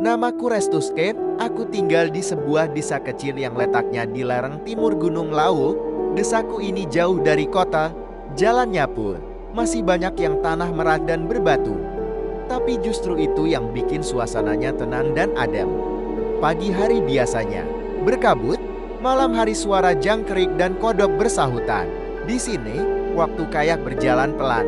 Namaku Restus Kate, aku tinggal di sebuah desa kecil yang letaknya di lereng timur Gunung Lawu. Desaku ini jauh dari kota, jalannya pun masih banyak yang tanah merat dan berbatu. Tapi justru itu yang bikin suasananya tenang dan adem. Pagi hari biasanya berkabut, malam hari suara jangkrik dan kodok bersahutan. Di sini, waktu kayak berjalan pelan.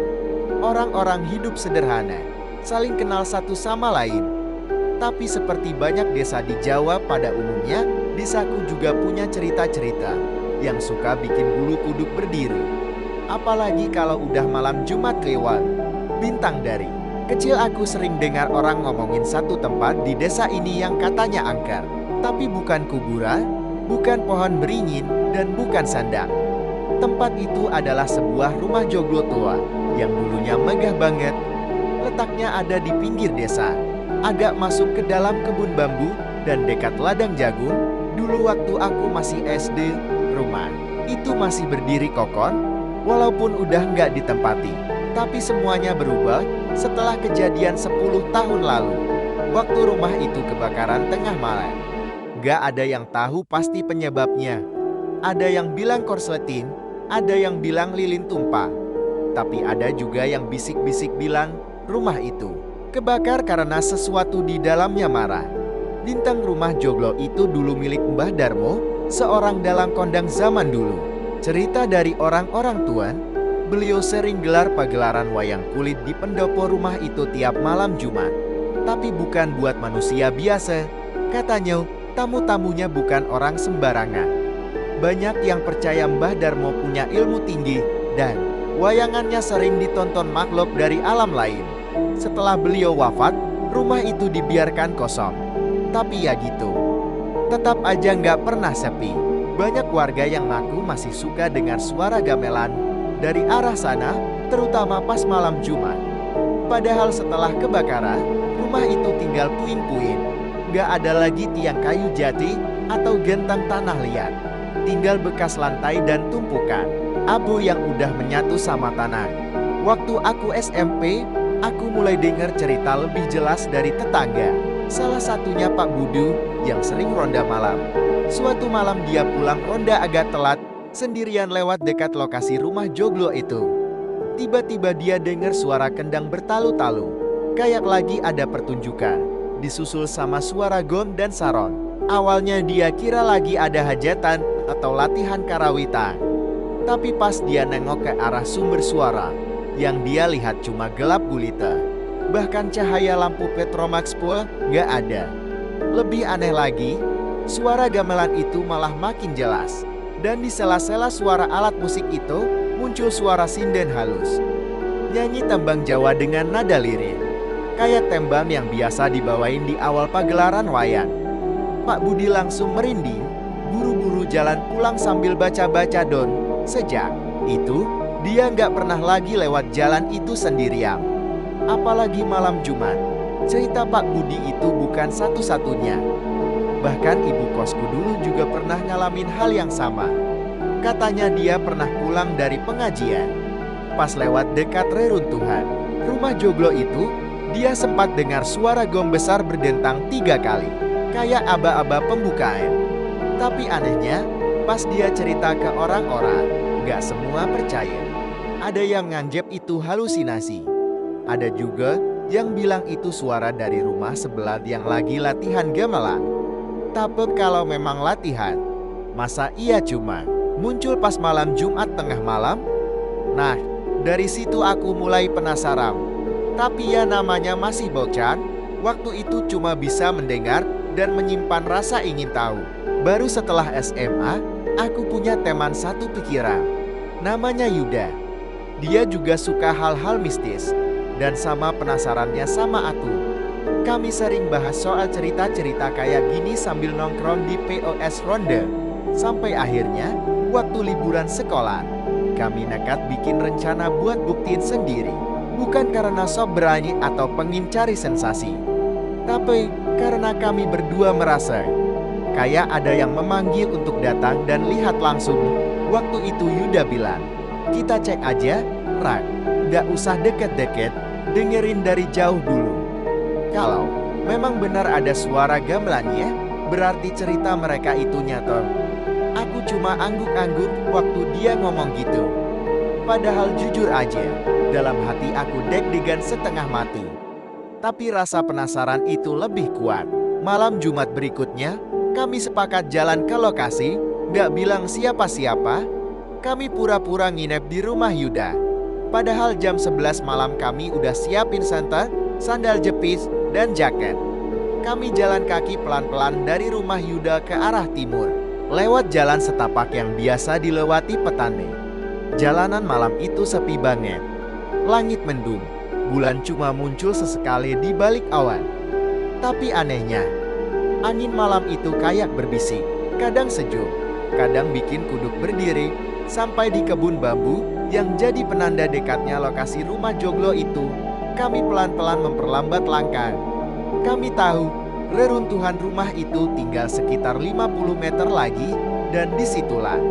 Orang-orang hidup sederhana, saling kenal satu sama lain. Tapi seperti banyak desa di Jawa pada umumnya, desaku juga punya cerita-cerita yang suka bikin bulu kuduk berdiri. Apalagi kalau udah malam Jumat Kliwon. Bintang dari kecil aku sering dengar orang ngomongin satu tempat di desa ini yang katanya angker. Tapi bukan kuburan, bukan pohon beringin, dan bukan sandang. Tempat itu adalah sebuah rumah joglo tua yang dulunya megah banget. Letaknya ada di pinggir desa, agak masuk ke dalam kebun bambu dan dekat ladang jagung. Dulu waktu aku masih SD, rumah itu masih berdiri kokoh, walaupun udah nggak ditempati. Tapi semuanya berubah setelah kejadian 10 tahun lalu. Waktu rumah itu kebakaran tengah malam. Nggak ada yang tahu pasti penyebabnya. Ada yang bilang korsleting, ada yang bilang lilin tumpah. Tapi ada juga yang bisik-bisik bilang rumah itu kebakar karena sesuatu di dalamnya marah. Bintang rumah joglo itu dulu milik Mbah Darmo, seorang dalang kondang zaman dulu. Cerita dari orang-orang tua, beliau sering gelar pagelaran wayang kulit di pendopo rumah itu tiap malam Jumat. Tapi bukan buat manusia biasa. Katanya, tamu-tamunya bukan orang sembarangan. Banyak yang percaya Mbah Darmo punya ilmu tinggi dan wayangannya sering ditonton makhluk dari alam lain. Setelah beliau wafat, rumah itu dibiarkan kosong. Tapi ya gitu, tetap aja nggak pernah sepi. Banyak warga yang ngaku masih suka dengar suara gamelan dari arah sana, terutama pas malam Jumat. Padahal setelah kebakaran, rumah itu tinggal puing-puing. Nggak ada lagi tiang kayu jati atau gentang tanah liat. Tinggal bekas lantai dan tumpukan abu yang udah menyatu sama tanah. Waktu aku SMP, aku mulai dengar cerita lebih jelas dari tetangga. Salah satunya Pak Budu yang sering ronda malam. Suatu malam dia pulang ronda agak telat, sendirian lewat dekat lokasi rumah joglo itu. Tiba-tiba dia dengar suara kendang bertalu-talu, kayak lagi ada pertunjukan, disusul sama suara gong dan saron. Awalnya dia kira lagi ada hajatan atau latihan karawitan. Tapi pas dia nengok ke arah sumber suara, yang dia lihat cuma gelap gulita. Bahkan cahaya lampu Petromax pun nggak ada. Lebih aneh lagi, suara gamelan itu malah makin jelas. Dan di sela-sela suara alat musik itu, muncul suara sinden halus. Nyanyi tembang Jawa dengan nada lirik. Kayak tembang yang biasa dibawain di awal pagelaran wayang. Pak Budi langsung merinding, buru-buru jalan pulang sambil baca-baca don. Sejak itu, dia nggak pernah lagi lewat jalan itu sendirian. Apalagi malam Jumat. Cerita Pak Budi itu bukan satu-satunya. Bahkan ibu kosku dulu juga pernah ngalamin hal yang sama. Katanya dia pernah pulang dari pengajian. Pas lewat dekat reruntuhan rumah joglo itu, dia sempat dengar suara gong besar berdentang 3 kali. Kayak aba-aba pembukaan. Tapi anehnya, pas dia cerita ke orang-orang, nggak semua percaya. Ada yang nganggep itu halusinasi. Ada juga yang bilang itu suara dari rumah sebelah yang lagi latihan gamelan. Tapi kalau memang latihan, masa iya cuma muncul pas malam Jumat tengah malam? Nah, dari situ aku mulai penasaran. Tapi ya namanya masih bocah, waktu itu cuma bisa mendengar dan menyimpan rasa ingin tahu. Baru setelah SMA, aku punya teman satu pikiran. Namanya Yuda. Dia juga suka hal-hal mistis. Dan sama penasarannya sama aku. Kami sering bahas soal cerita-cerita kayak gini sambil nongkrong di POS Ronde. Sampai akhirnya, waktu liburan sekolah, kami nekat bikin rencana buat buktiin sendiri. Bukan karena sok berani atau pengen cari sensasi. Tapi karena kami berdua merasa kayak ada yang memanggil untuk datang dan lihat langsung. Waktu itu Yuda bilang, kita cek aja, Rak. Nggak usah deket-deket, dengerin dari jauh dulu. Kalau Memang benar ada suara gamelannya, berarti cerita mereka itu nyata. Aku cuma angguk-angguk waktu dia ngomong gitu. Padahal jujur aja, dalam hati aku deg-degan setengah mati. Tapi rasa penasaran itu lebih kuat. Malam Jumat berikutnya, kami sepakat jalan ke lokasi, gak bilang siapa-siapa. Kami pura-pura nginep di rumah Yuda. Padahal jam 11 malam kami udah siapin santai, sandal jepit, dan jaket. Kami jalan kaki pelan-pelan dari rumah Yuda ke arah timur, lewat jalan setapak yang biasa dilewati petani. Jalanan malam itu sepi banget. Langit mendung, bulan cuma muncul sesekali di balik awan. Tapi anehnya, angin malam itu kayak berbisik, kadang sejuk, kadang bikin kuduk berdiri, sampai di kebun bambu yang jadi penanda dekatnya lokasi rumah joglo itu. Kami pelan-pelan memperlambat langkah. Kami tahu, reruntuhan rumah itu tinggal sekitar 50 meter lagi, dan disitulah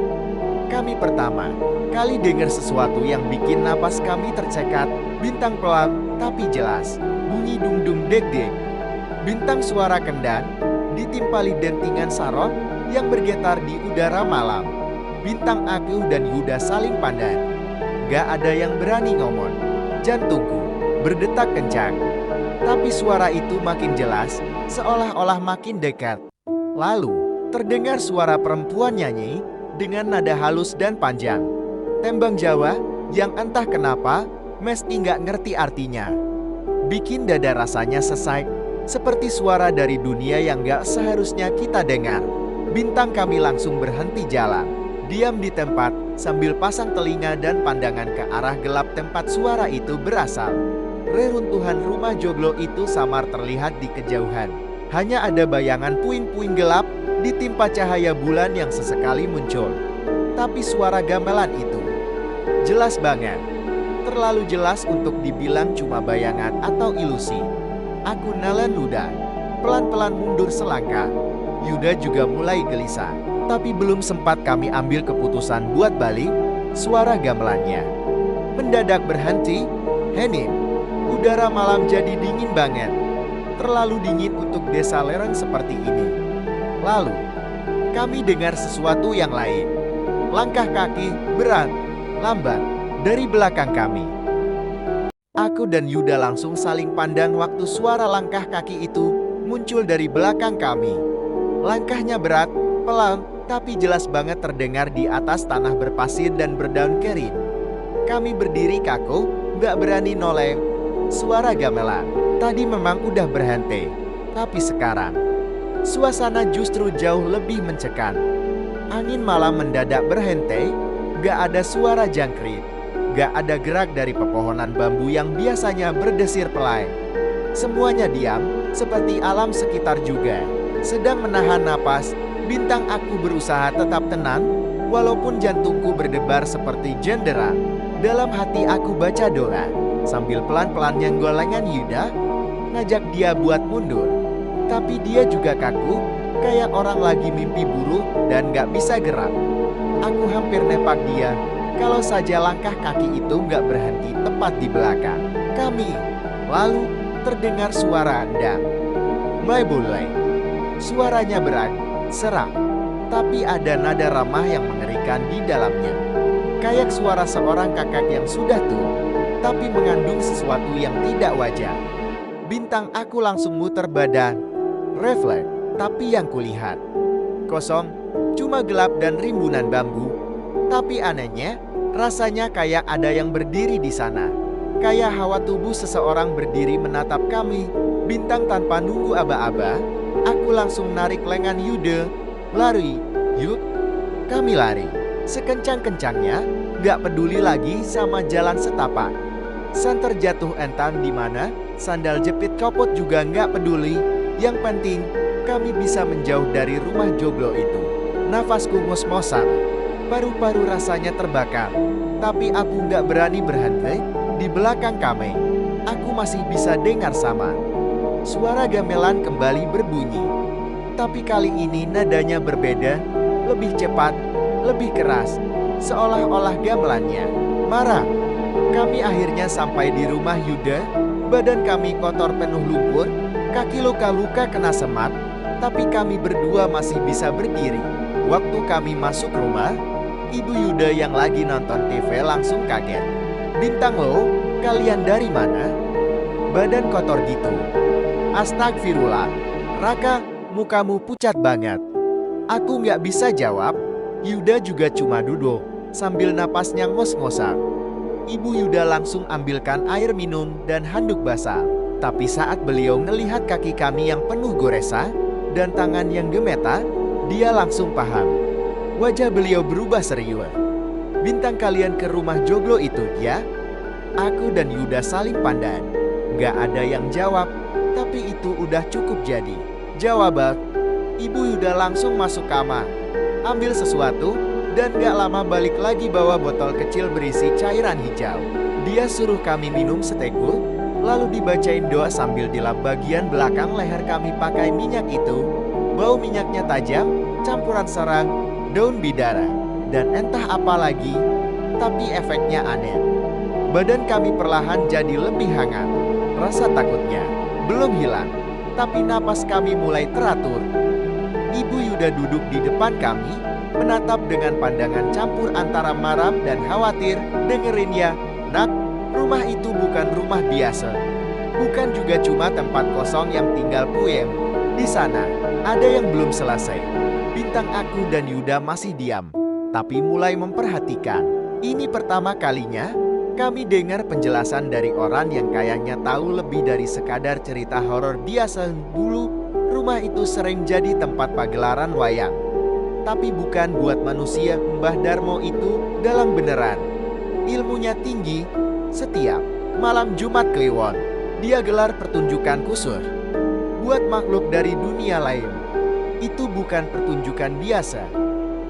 kami pertama kali dengar sesuatu yang bikin napas kami tercekat. Bintang pelan, tapi jelas, bunyi dung-dung deg-deg. Bintang suara kendan, ditimpali dentingan sarong yang bergetar di udara malam. Bintang aku dan Yuda saling pandang. Gak ada yang berani ngomong. Jantungku berdetak kencang. Tapi suara itu makin jelas, seolah-olah makin dekat. Lalu, terdengar suara perempuan nyanyi dengan nada halus dan panjang. Tembang Jawa yang entah kenapa mesti nggak ngerti artinya. Bikin dada rasanya sesak, seperti suara dari dunia yang nggak seharusnya kita dengar. Bintang kami langsung berhenti jalan, diam di tempat sambil pasang telinga dan pandangan ke arah gelap tempat suara itu berasal. Reruntuhan rumah joglo itu samar terlihat di kejauhan. Hanya ada bayangan puing-puing gelap ditimpa cahaya bulan yang sesekali muncul. Tapi suara gamelan itu jelas banget. Terlalu jelas untuk dibilang cuma bayangan atau ilusi. Aku nelen Yuda, pelan-pelan mundur selangkah. Yuda juga mulai gelisah. Tapi belum sempat kami ambil keputusan buat balik, suara gamelannya mendadak berhenti. Hening. Udara malam jadi dingin banget. Terlalu dingin untuk desa lereng seperti ini. Lalu, kami dengar sesuatu yang lain. Langkah kaki berat, lambat, dari belakang kami. Aku dan Yuda langsung saling pandang waktu suara langkah kaki itu muncul dari belakang kami. Langkahnya berat, pelan, tapi jelas banget terdengar di atas tanah berpasir dan berdaun kering. Kami berdiri kaku, gak berani noleh. Suara gamelan tadi memang udah berhenti, tapi sekarang suasana justru jauh lebih mencekam. Angin malam mendadak berhenti, gak ada suara jangkrik, gak ada gerak dari pepohonan bambu yang biasanya berdesir pelai. Semuanya diam, seperti alam sekitar juga sedang menahan napas. Bintang aku berusaha tetap tenang, walaupun jantungku berdebar seperti jendera. Dalam hati aku baca doa, sambil pelan-pelan nyenggol lengan Yuda, ngajak dia buat mundur. Tapi dia juga kaku, kayak orang lagi mimpi buruk dan gak bisa gerak. Aku hampir nepak dia, kalau saja langkah kaki itu gak berhenti tepat di belakang kami. Lalu, terdengar suara endang. Mulai boleh. Suaranya berat, serak, tapi ada nada ramah yang mengerikan di dalamnya. Kayak suara seorang kakak yang sudah tua, tapi mengandung sesuatu yang tidak wajar. Bintang aku langsung muter badan. Refleks, tapi yang kulihat kosong, cuma gelap dan rimbunan bambu. Tapi anehnya, rasanya kayak ada yang berdiri di sana. Kayak hawa tubuh seseorang berdiri menatap kami. Bintang tanpa nunggu aba-aba, aku langsung narik lengan Yuda. Lari, yuk. Kami lari sekencang-kencangnya, gak peduli lagi sama jalan setapak. Santer jatuh entan di mana, sandal jepit copot juga gak peduli. Yang penting, kami bisa menjauh dari rumah joglo itu. Nafasku ngos-ngosan, paru-paru rasanya terbakar. Tapi aku gak berani berhenti. Di belakang kami, aku masih bisa dengar sama. Suara gamelan kembali berbunyi. Tapi kali ini nadanya berbeda, lebih cepat, lebih keras, seolah-olah gamelannya marah. Kami akhirnya sampai di rumah Yuda. Badan kami kotor penuh lumpur, Kaki luka-luka kena semat, tapi kami berdua masih bisa berdiri. Waktu kami masuk rumah, Ibu Yuda yang lagi nonton TV langsung kaget. "Bintang lo, kalian dari mana? Badan kotor gitu." "Astagfirullah, Raka, mukamu pucat banget." Aku nggak bisa jawab. Yuda juga cuma duduk, sambil napasnya ngos-ngosan. Ibu Yuda langsung ambilkan air minum dan handuk basah. Tapi saat beliau ngelihat kaki kami yang penuh goresan dan tangan yang gemetar, dia langsung paham. Wajah beliau berubah serius. "Bintang, kalian ke rumah joglo itu, ya?" Aku dan Yuda saling pandang. Gak ada yang jawab, tapi itu udah cukup jadi jawaban. Ibu Yuda langsung masuk kamar, ambil sesuatu, dan gak lama balik lagi bawa botol kecil berisi cairan hijau. Dia suruh kami minum seteguk, lalu dibacain doa sambil dilap bagian belakang leher kami pakai minyak itu. Bau minyaknya tajam, campuran sarang, daun bidara, dan entah apa lagi, tapi efeknya aneh. Badan kami perlahan jadi lebih hangat. Rasa takutnya belum hilang, tapi napas kami mulai teratur. Ibu Yuda duduk di depan kami, menatap dengan pandangan campur antara marah dan khawatir. "Dengerin ya, Nak, rumah itu bukan rumah biasa. Bukan juga cuma tempat kosong yang tinggal puem. Di sana, ada yang belum selesai." Bintang, aku dan Yuda masih diam, tapi mulai memperhatikan. Ini pertama kalinya kami dengar penjelasan dari orang yang kayaknya tahu lebih dari sekadar cerita horor biasa. Dulu, rumah itu sering jadi tempat pagelaran wayang. Tapi bukan buat manusia. Mbah Darmo itu dalang beneran. Ilmunya tinggi. Setiap malam Jumat Kliwon, dia gelar pertunjukan khusus buat makhluk dari dunia lain. Itu bukan pertunjukan biasa.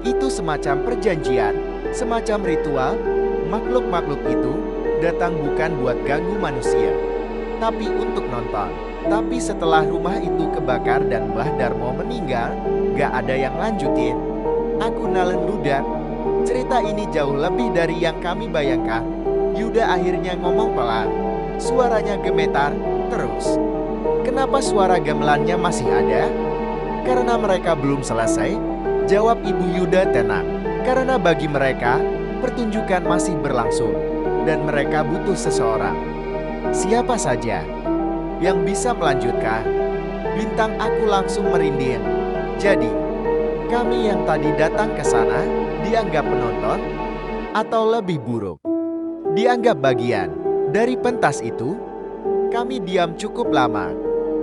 Itu semacam perjanjian, semacam ritual. Makhluk-makhluk itu datang bukan buat ganggu manusia, tapi untuk nonton. Tapi setelah rumah itu kebakar dan Mbah Darmo meninggal, gak ada yang lanjutin. Aku nalen ludah. Cerita ini jauh lebih dari yang kami bayangkan. Yuda akhirnya ngomong pelan. Suaranya gemetar terus. "Kenapa suara gamelannya masih ada?" "Karena mereka belum selesai," jawab Ibu Yuda tenang. "Karena bagi mereka, pertunjukan masih berlangsung, dan mereka butuh seseorang. Siapa saja yang bisa melanjutkan." Bintang, aku langsung merinding. Jadi, kami yang tadi datang ke sana dianggap penonton, atau lebih buruk, dianggap bagian dari pentas itu. Kami diam cukup lama.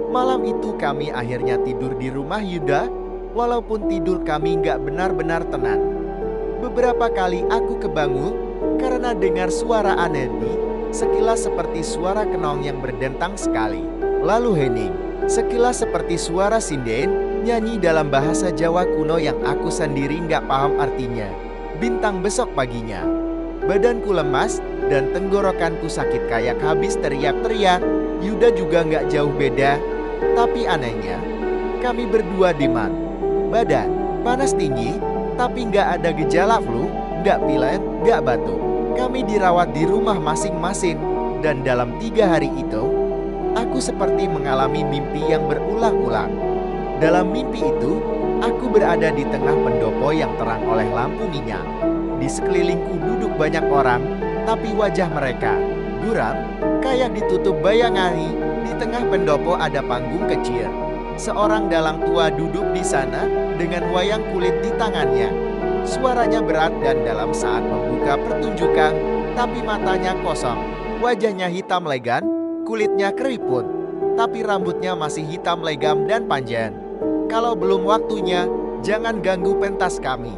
Malam itu kami akhirnya tidur di rumah Yuda, walaupun tidur kami nggak benar-benar tenang. Beberapa kali aku kebangun karena dengar suara aneh, sekilas seperti suara kenong yang berdentang sekali. Lalu hening, sekilas seperti suara sinden, nyanyi dalam bahasa Jawa kuno yang aku sendiri nggak paham artinya. Bintang, besok paginya, badanku lemas dan tenggorokanku sakit kayak habis teriak-teriak. Yuda juga nggak jauh beda. Tapi anehnya, kami berdua demam, badan panas tinggi, tapi nggak ada gejala flu, nggak pilek, nggak batuk. Kami dirawat di rumah masing-masing, dan dalam 3 hari itu, aku seperti mengalami mimpi yang berulang-ulang. Dalam mimpi itu, aku berada di tengah pendopo yang terang oleh lampu minyak. Di sekelilingku duduk banyak orang, tapi wajah mereka buram, kayak ditutup bayangan. Di tengah pendopo ada panggung kecil. Seorang dalang tua duduk di sana dengan wayang kulit di tangannya. Suaranya berat dan dalam saat membuka pertunjukan, tapi matanya kosong. Wajahnya hitam legam, kulitnya keriput, tapi rambutnya masih hitam legam dan panjang. "Kalau belum waktunya, jangan ganggu pentas kami."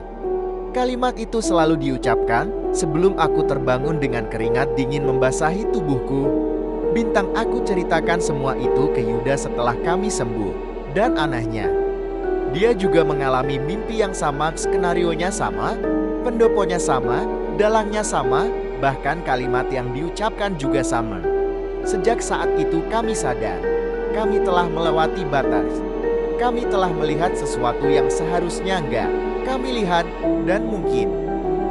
Kalimat itu selalu diucapkan sebelum aku terbangun dengan keringat dingin membasahi tubuhku. Bintang, aku ceritakan semua itu ke Yuda setelah kami sembuh. Dan anehnya, dia juga mengalami mimpi yang sama, skenarionya sama, pendoponya sama, dalangnya sama, bahkan kalimat yang diucapkan juga sama. Sejak saat itu kami sadar, kami telah melewati batas. Kami telah melihat sesuatu yang seharusnya enggak kami lihat, dan mungkin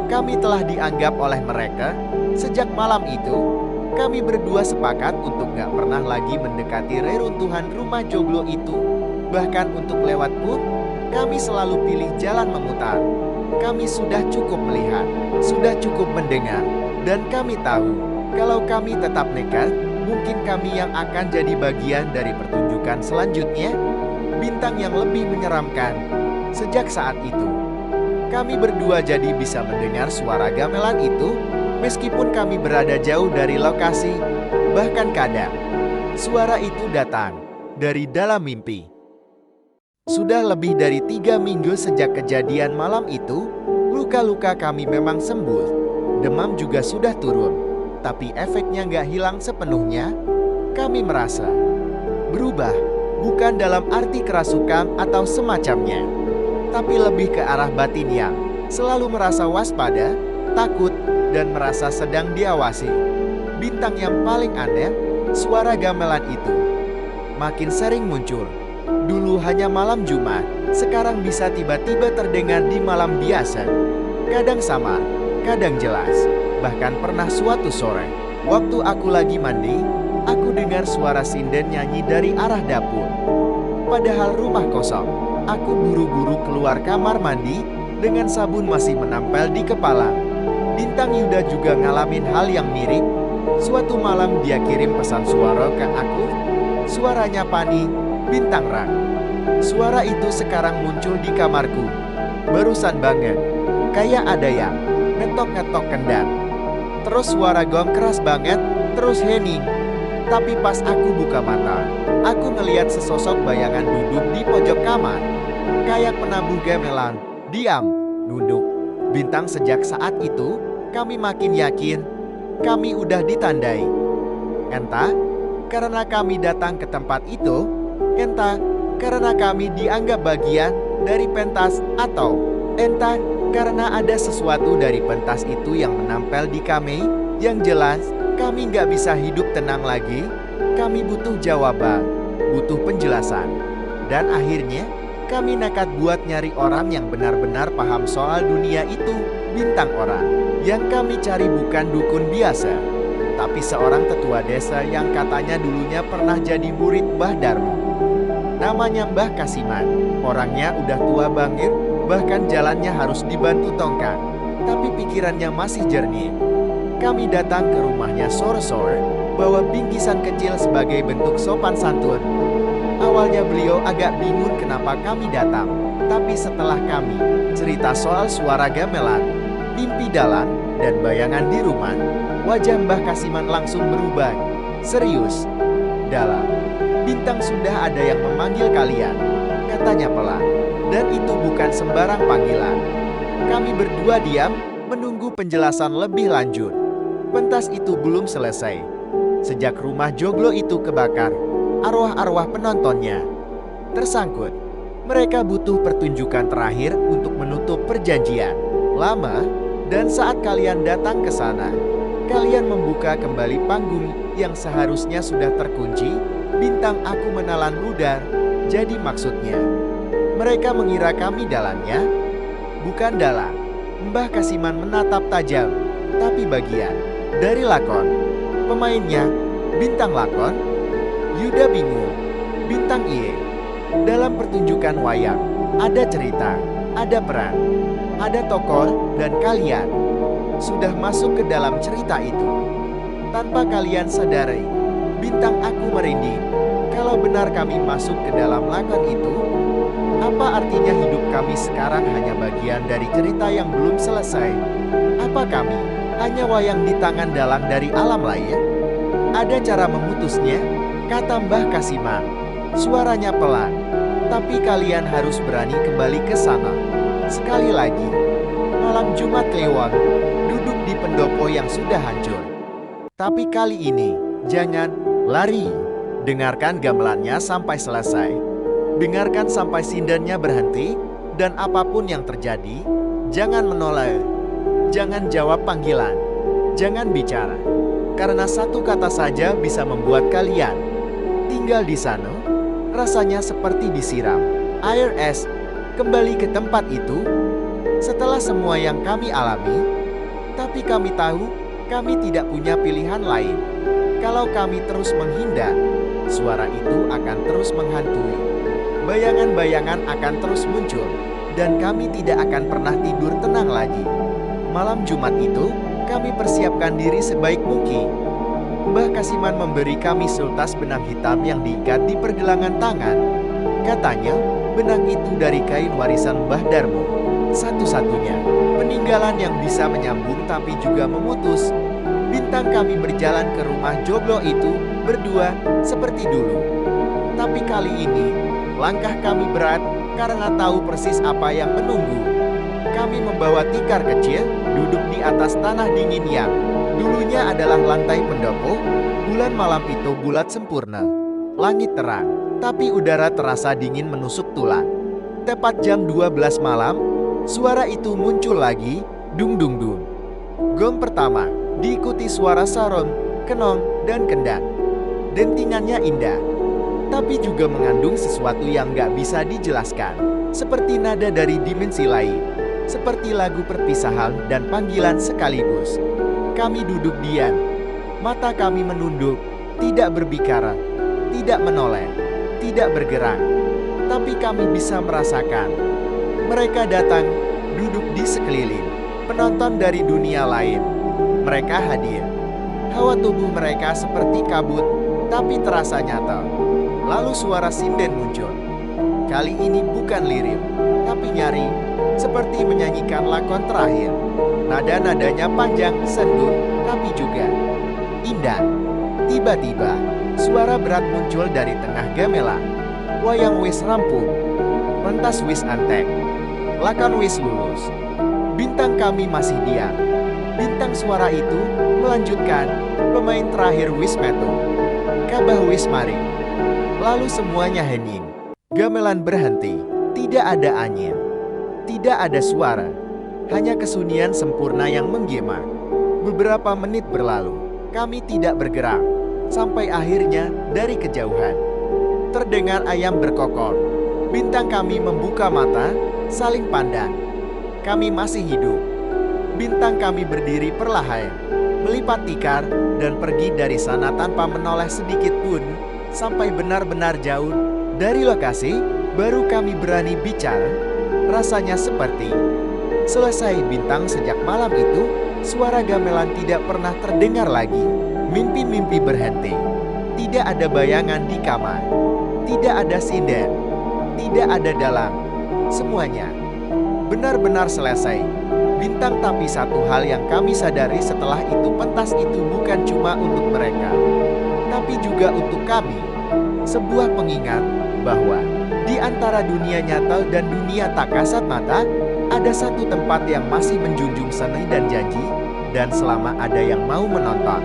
kami telah dianggap oleh mereka. Sejak malam itu, Kami berdua sepakat untuk gak pernah lagi mendekati reruntuhan rumah joglo itu. Bahkan untuk lewat pun, kami selalu pilih jalan memutar. Kami sudah cukup melihat, sudah cukup mendengar, dan kami tahu, kalau kami tetap nekat, mungkin kami yang akan jadi bagian dari pertunjukan selanjutnya, bintang yang lebih menyeramkan. Sejak saat itu, kami berdua jadi bisa mendengar suara gamelan itu, meskipun kami berada jauh dari lokasi. Bahkan kadang, suara itu datang dari dalam mimpi. Sudah lebih dari 3 minggu sejak kejadian malam itu, luka-luka kami memang sembuh. Demam juga sudah turun, tapi efeknya nggak hilang sepenuhnya. Kami merasa berubah, bukan dalam arti kerasukan atau semacamnya, tapi lebih ke arah batin yang selalu merasa waspada, takut, dan merasa sedang diawasi. Bintang yang paling aneh, suara gamelan itu makin sering muncul. Dulu hanya malam Jumat, sekarang bisa tiba-tiba terdengar di malam biasa. Kadang samar, kadang jelas. Bahkan pernah suatu sore, waktu aku lagi mandi, aku dengar suara sinden nyanyi dari arah dapur. Padahal rumah kosong, aku buru-buru keluar kamar mandi dengan sabun masih menempel di kepala. Bintang Yuda juga ngalamin hal yang mirip. Suatu malam dia kirim pesan suara ke aku. Suaranya Pani, Bintang Rak. Suara itu sekarang muncul di kamarku. Barusan banget. Kayak ada yang ngetok-ngetok kendang. Terus suara gong keras banget, terus hening. Tapi pas aku buka mata, aku ngeliat sesosok bayangan duduk di pojok kamar. Kayak penabuh gamelan, diam, nunduk. Bintang sejak saat itu, kami makin yakin, kami udah ditandai. Entah, karena kami datang ke tempat itu, entah, karena kami dianggap bagian dari pentas, atau entah, karena ada sesuatu dari pentas itu yang menempel di kami. Yang jelas, kami nggak bisa hidup tenang lagi. Kami butuh jawaban, butuh penjelasan. Dan akhirnya, kami nekat buat nyari orang yang benar-benar paham soal dunia itu. Bintang orang yang kami cari bukan dukun biasa, tapi seorang tetua desa yang katanya dulunya pernah jadi murid Mbah Darmo. Namanya Mbah Kasiman. Orangnya udah tua bangir, bahkan jalannya harus dibantu tongkat, tapi pikirannya masih jernih. Kami datang ke rumahnya sore-sore, bawa bingkisan kecil sebagai bentuk sopan santun. Awalnya beliau agak bingung kenapa kami datang, tapi setelah kami cerita soal suara gamelan, mimpi dalam, dan bayangan di rumah, wajah Mbah Kasiman langsung berubah. Serius, dalam, Bintang sudah ada yang memanggil kalian, katanya pelan, dan itu bukan sembarang panggilan. Kami berdua diam, menunggu penjelasan lebih lanjut. Pentas itu belum selesai. Sejak rumah joglo itu kebakar, arwah-arwah penontonnya tersangkut. Mereka butuh pertunjukan terakhir untuk menutup perjanjian lama, dan saat kalian datang ke sana, kalian membuka kembali panggung yang seharusnya sudah terkunci. Bintang aku menelan ludah. Jadi maksudnya, mereka mengira kami dalamnya, bukan dalam. Mbah Kasiman menatap tajam, tapi bagian dari lakon. Pemainnya, Bintang lakon. Yuda bingung. Bintang iye. Dalam pertunjukan wayang, ada cerita, ada peran, ada tokoh, dan kalian sudah masuk ke dalam cerita itu. Tanpa kalian sadari, Bintang aku merinding. Kalau benar kami masuk ke dalam lakon itu, apa artinya hidup kami sekarang hanya bagian dari cerita yang belum selesai? Apa kami hanya wayang di tangan dalang dari alam lain? Ada cara memutusnya, kata Mbah Kasiman. Suaranya pelan, tapi kalian harus berani kembali ke sana. Sekali lagi, malam Jumat Kliwon, duduk di pendopo yang sudah hancur. Tapi kali ini, jangan lari. Dengarkan gamelannya sampai selesai. Dengarkan sampai sindennya berhenti, dan apapun yang terjadi, jangan menolak. Jangan jawab panggilan. Jangan bicara. Karena satu kata saja bisa membuat kalian tinggal di sana. Rasanya seperti disiram air es. Kembali ke tempat itu. Setelah semua yang kami alami, tapi kami tahu Kami tidak punya pilihan lain. Kalau kami terus menghindar, suara itu akan terus menghantui. Bayangan-bayangan akan terus muncul, dan kami tidak akan pernah tidur tenang lagi. Malam Jumat itu, kami persiapkan diri sebaik mungkin. Mbah Kasiman memberi kami sultas benang hitam yang diikat di pergelangan tangan. Katanya, benang itu dari kain warisan Mbah Darmo. Satu-satunya peninggalan yang bisa menyambung tapi juga memutus. Bintang kami berjalan ke rumah joglo itu berdua seperti dulu. Tapi kali ini, langkah kami berat karena tahu persis apa yang menunggu. Kami membawa tikar kecil, duduk di atas tanah dingin yang dulunya adalah lantai pendopo. Bulan malam itu bulat sempurna. Langit terang, tapi udara terasa dingin menusuk tulang. Tepat jam 12 malam, suara itu muncul lagi, dung dung dung. Gong pertama, diikuti suara saron, kenong, dan kendang. Dentingannya indah, tapi juga mengandung sesuatu yang gak bisa dijelaskan. Seperti nada dari dimensi lain, seperti lagu perpisahan dan panggilan sekaligus. Kami duduk diam, mata kami menunduk, tidak berbicara, tidak menoleh, tidak bergerak. Tapi kami bisa merasakan. Mereka datang, duduk di sekeliling, penonton dari dunia lain. Mereka hadir. Hawa tubuh mereka seperti kabut, tapi terasa nyata. Lalu suara sinden muncul. Kali ini bukan lirik, tapi nyaring, seperti menyanyikan lakon terakhir. Nada-nadanya panjang, sendu, tapi juga indah. Tiba-tiba, suara berat muncul dari tengah gamelan. Wayang wis rampung, pentas wis antek, lakon wis lulus. Bintang kami masih diam. Bintang suara itu melanjutkan, pemain terakhir wis metu, kabah wis mari. Lalu semuanya hening. Gamelan berhenti, tidak ada angin, tidak ada suara, hanya kesunyian sempurna yang menggema. Beberapa menit berlalu, kami tidak bergerak, sampai akhirnya dari kejauhan terdengar ayam berkokok. Bintang kami membuka mata, saling pandang. Kami masih hidup. Bintang kami berdiri perlahan, melipat tikar, dan pergi dari sana tanpa menoleh sedikit pun, sampai benar-benar jauh dari lokasi. Baru kami berani bicara. Rasanya seperti selesai bintang. Sejak malam itu, suara gamelan tidak pernah terdengar lagi. Mimpi-mimpi berhenti. Tidak ada bayangan di kamar. Tidak ada sinden. Tidak ada dalang. Semuanya benar-benar selesai. Bintang, tapi satu hal yang kami sadari setelah itu, pentas itu bukan cuma untuk mereka, tapi juga untuk kami. Sebuah pengingat bahwa di antara dunia nyata dan dunia tak kasat mata, ada satu tempat yang masih menjunjung seni dan janji, dan selama ada yang mau menonton,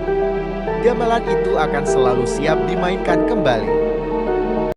gamelan itu akan selalu siap dimainkan kembali.